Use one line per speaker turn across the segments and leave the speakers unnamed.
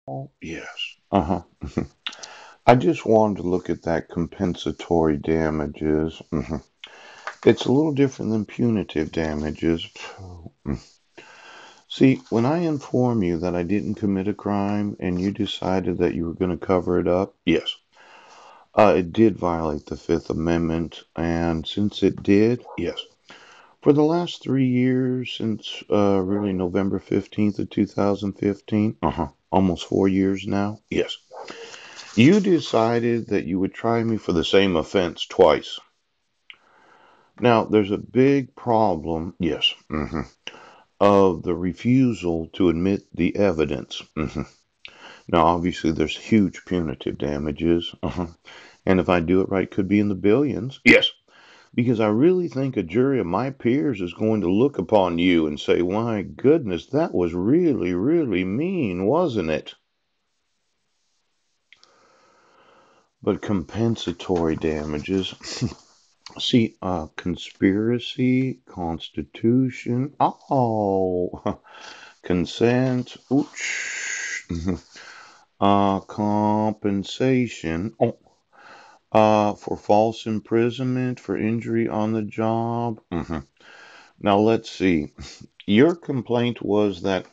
Oh, yes. Uh-huh. I just wanted to look at that compensatory damages. It's a little different than punitive damages. Mm. See, when I inform you that I didn't commit a crime and you decided that you were going to cover it up, yes, it did violate the Fifth Amendment. And since it did, yes, for the last 3 years, since really November 15th of 2015, almost 4 years now, yes, you decided that you would try me for the same offense twice. Now, there's a big problem, yes, of the refusal to admit the evidence. Now, obviously, there's huge punitive damages, and if I do it right, could be in the billions. Yes, because I really think a jury of my peers is going to look upon you and say, "My goodness, that was really, really mean, wasn't it?" But compensatory damages. See, conspiracy, constitution, consent, ooch, compensation, for false imprisonment, for injury on the job. Now let's see. Your complaint was that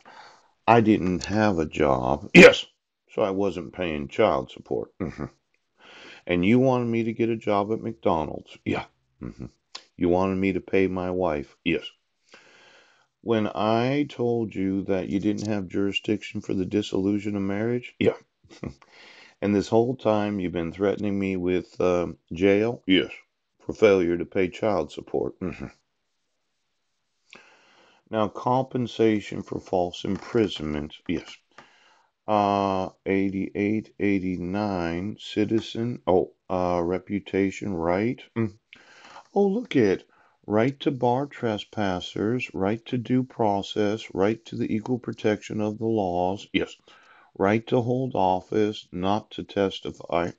I didn't have a job. Yes. So I wasn't paying child support. And you wanted me to get a job at McDonald's. Yeah. hmm You wanted me to pay my wife. Yes. When I told you that you didn't have jurisdiction for the dissolution of marriage, yeah. And this whole time you've been threatening me with jail, yes, for failure to pay child support. Now, compensation for false imprisonment, yes. 88, 89, citizen, reputation, right? Oh, look at right to bar trespassers, right to due process, right to the equal protection of the laws. Yes, right to hold office, not to testify.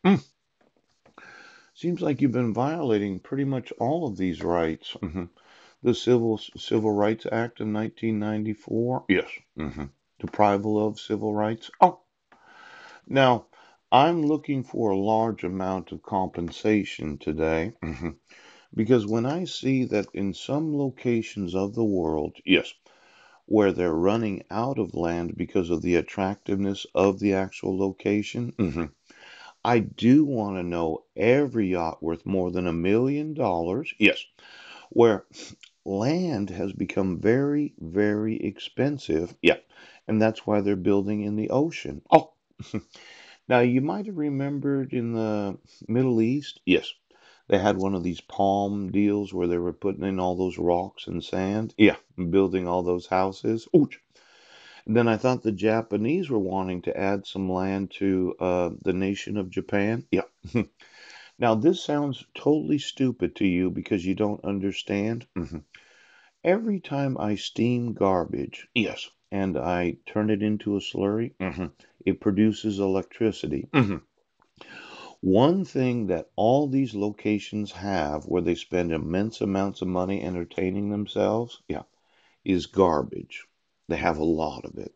Seems like you've been violating pretty much all of these rights. The Civil Rights Act of 1994. Yes. Deprival of civil rights. Oh, now I'm looking for a large amount of compensation today. Because when I see that in some locations of the world, yes, where they're running out of land because of the attractiveness of the actual location, I do want to know every yacht worth more than $1 million, yes, where land has become very, very expensive, yeah, and that's why they're building in the ocean. Oh, now you might have remembered in the Middle East, yes, they had one of these palm deals where they were putting in all those rocks and sand. Yeah, and building all those houses. Ouch. And then I thought the Japanese were wanting to add some land to the nation of Japan. Yeah. Now, this sounds totally stupid to you because you don't understand. Every time I steam garbage, yes, and I turn it into a slurry, it produces electricity. One thing that all these locations have where they spend immense amounts of money entertaining themselves, yeah, is garbage. They have a lot of it.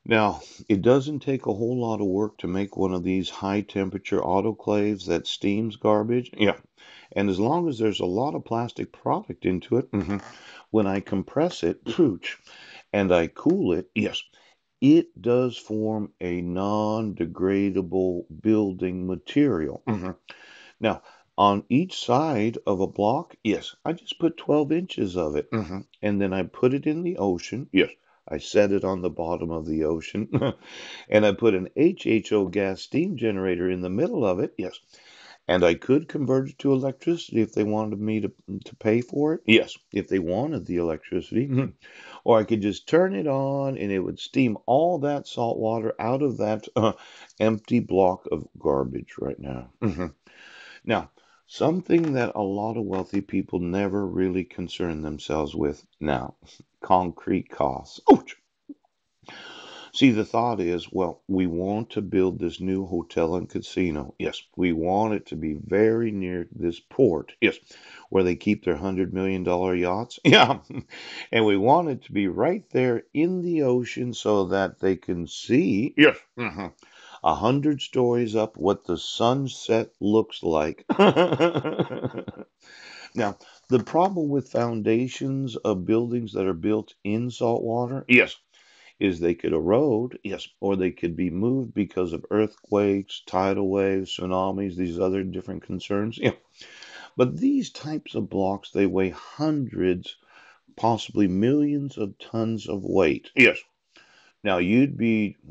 Now, it doesn't take a whole lot of work to make one of these high temperature autoclaves that steams garbage. Yeah. And as long as there's a lot of plastic product into it, when I compress it, pooch, and I cool it, yes, it does form a non-degradable building material. Now, on each side of a block, yes, I just put 12 inches of it. And then I put it in the ocean. Yes, I set it on the bottom of the ocean. And I put an HHO gas steam generator in the middle of it. Yes. And I could convert it to electricity if they wanted me to pay for it. Yes, if they wanted the electricity. Or I could just turn it on and it would steam all that salt water out of that empty block of garbage right now. Now, something that a lot of wealthy people never really concern themselves with now, concrete costs. Ouch. See, the thought is, well, we want to build this new hotel and casino. Yes, we want it to be very near this port. Yes, where they keep their $100 million yachts. Yeah, and we want it to be right there in the ocean so that they can see. Yes. 100 stories up what the sunset looks like. Now, the problem with foundations of buildings that are built in salt water, yes, is they could erode, yes, or they could be moved because of earthquakes, tidal waves, tsunamis, these other different concerns. Yeah. But these types of blocks, they weigh hundreds, possibly millions of tons of weight. Yes. Now,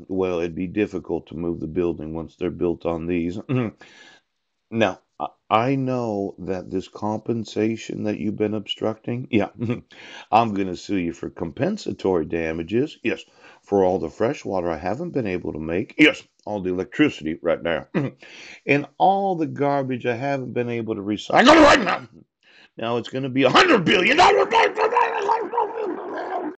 well, it'd be difficult to move the building once they're built on these. Now, I know that this compensation that you've been obstructing, yeah, I'm going to sue you for compensatory damages. Yes, for all the fresh water I haven't been able to make. Yes, all the electricity right now. And all the garbage I haven't been able to recycle right now. Now it's going to be $100 billion.